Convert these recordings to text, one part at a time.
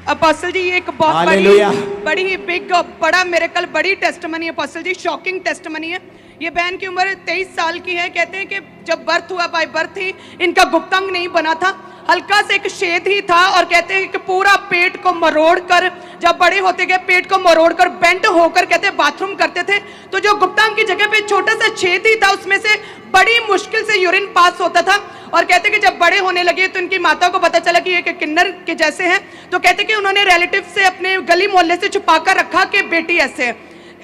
Apostle जी, ये एक बहुत बड़ी ही बड़ा मिरेकल, बड़ी टेस्टमनी है अपोस्टल जी, शॉकिंग टेस्टमनी है। ये बहन की उम्र 23 साल की है। कहते हैं कि जब बर्थ हुआ, बाय बर्थ ही इनका गुप्तांग नहीं बना था, हल्का से एक छेद ही था। और कहते हैं कि पूरा पेट को मरोड़ कर, जब बड़े होते गए पेट को मरोड़ कर बेंट होकर कहते हैं बाथरूम करते थे, तो जो गुप्तांग की जगह पे छोटा सा छेद ही था, उसमें से बड़ी मुश्किल से यूरिन पास होता था। और कहते कि जब बड़े होने लगे तो इनकी माता को पता चला कि ये किन्नर के जैसे हैं, तो कहते कि उन्होंने रिलेटिव से अपने गली मोहल्ले से छुपा कर रखा कि बेटी ऐसे है।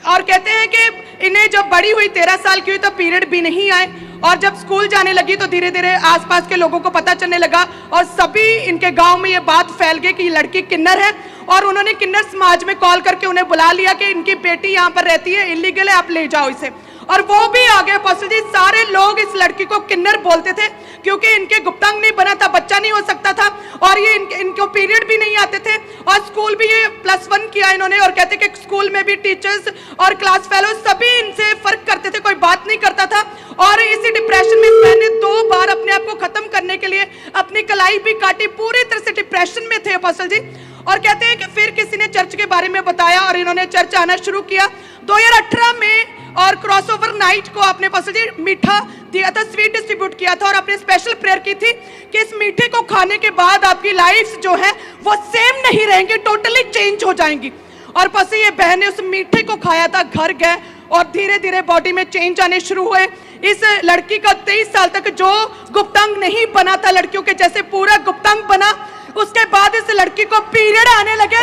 और कहते हैं कि इन्हें जब बड़ी हुई 13 साल की हुई तो पीरियड भी नहीं आए, और जब स्कूल जाने लगी तो धीरे धीरे आसपास के लोगों को पता चलने लगा और सभी इनके गांव में ये बात फैल गई कि ये लड़की किन्नर है। और उन्होंने किन्नर समाज में कॉल करके उन्हें बुला लिया कि इनकी बेटी यहाँ पर रहती है, इलीगल है, आप ले जाओ इसे। और वो भी आ गए अपोस्टल जी। सारे लोग इस लड़की को किन्नर बोलते थे क्योंकि इनके गुप्तांग नहीं बना था, बच्चा नहीं हो सकता था, और ये इनको पीरियड भी नहीं आते थे। और स्कूल भी ये +1 किया इन्होंने, और कहते कि स्कूल में भी टीचर्स और क्लास फेलो सभी इनसे फर्क करते थे, कोई बात नहीं करता था। और इसी डिप्रेशन में मैंने 2 बार अपने आप को खत्म करने के लिए अपनी कलाई भी काटी, पूरी तरह से डिप्रेशन में थे अपोस्टल जी। और कहते हैं कि फिर किसी ने चर्च के बारे में बताया और इन्होंने चर्च आना शुरू किया 2018 में। और क्रॉसओवर नाइट को आपने अपोस्टल जी मीठा दिया था, स्वीट डिस्ट्रीब्यूट किया था, और आपने स्पेशल प्रेयर की थी कि इस मीठे को खाने के बाद आपकी लाइफ जो है वो सेम नहीं रहेंगी, टोटली चेंज हो जाएंगी। और पसी ये बहन ने उस मीठे को खाया था, घर गए और धीरे धीरे बॉडी में चेंज आने शुरू हुए। इस लड़की का 23 साल तक जो गुप्तांग नहीं बना था, लड़कियों के जैसे पूरा गुप्तांग बना। उसके बाद इस लड़की को पीरियड आने लगे,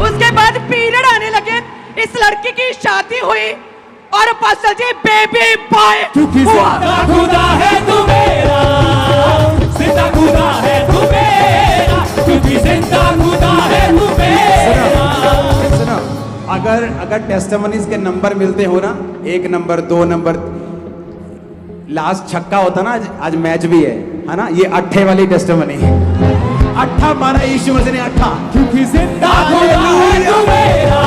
उसके बाद पीरियड आने लगे, इस लड़की की शादी हुई और अपोस्टल जी बेबी बॉय हुआ। खुदा है तू मेरा, जिंदा खुदा है तू मेरा, क्योंकि जिंदा खुदा है तू मेरा। सुनो, अगर टेस्टिमनीज के नंबर मिलते हो ना, 1 नंबर 2 नंबर, लास्ट छक्का होता ना, आज मैच भी है ना, ये 8 वाली टेस्टिमनी है। 8 मारा यीशु मसीह ने 8, क्योंकि जिंदा खुदा है तू मेरा,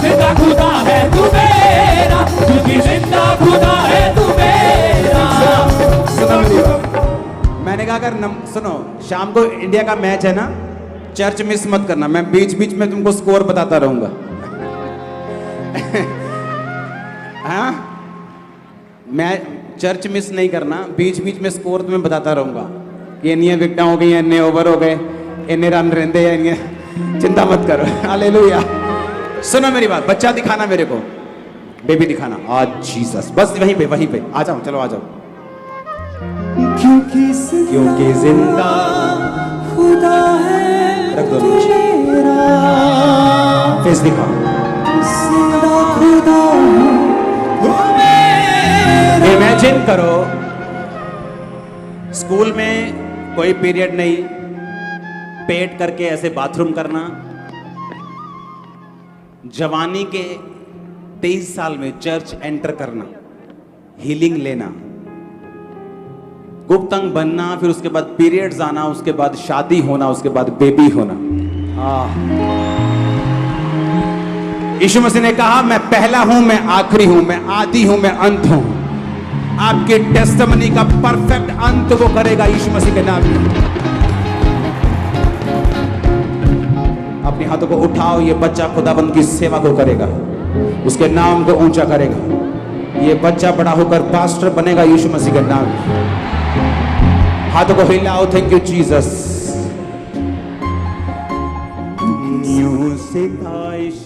जिंदा खुदा है तू मेरा, क्योंकि जिंदा खुदा है तू मेरा। मैंने कहा अगर सुनो, शाम को इंडिया का मैच है ना, चर्च मिस मत करना, मैं बीच बीच में तुमको स्कोर बताता रहूंगा। हाँ, मैं चर्च मिस नहीं करना, बीच बीच में स्कोर तुम्हें बताता रहूंगा कि इन्नी विकेटां हो गई, इन्ने ओवर हो गए, इन्ने रन रहते हैं, चिंता मत करो। हालेलुया। सुनो मेरी बात, बच्चा दिखाना मेरे को, बेबी दिखाना आज जीसस, बस वहीं पे आ जाओ, चलो आ जाओ। क्योंकि जिंदा खुदा है रख दो मेरा, फेस दिखाओ। जिंदा खुदा तू मेरा। इमेजिन करो, स्कूल में कोई पीरियड नहीं, पेट करके ऐसे बाथरूम करना, जवानी के 23 साल में चर्च एंटर करना, हीलिंग लेना, गुप्तांग बनना, फिर उसके बाद पीरियड्स आना, उसके बाद शादी होना, उसके बाद बेबी होना। यीशु मसीह ने कहा, मैं पहला हूं, मैं आखिरी हूं, मैं आदि हूं, मैं अंत हूं। आपके टेस्टिमनी का परफेक्ट अंत वो करेगा यीशु मसीह के नाम में। अपने हाथों को उठाओ, ये बच्चा खुदाबंद की सेवा को करेगा, उसके नाम को ऊंचा करेगा। ये बच्चा बड़ा होकर पास्टर बनेगा यीशु मसीह के नाम में। हाथों को हिलाओ, थैंक यू जीसस। न्यू सिखाइश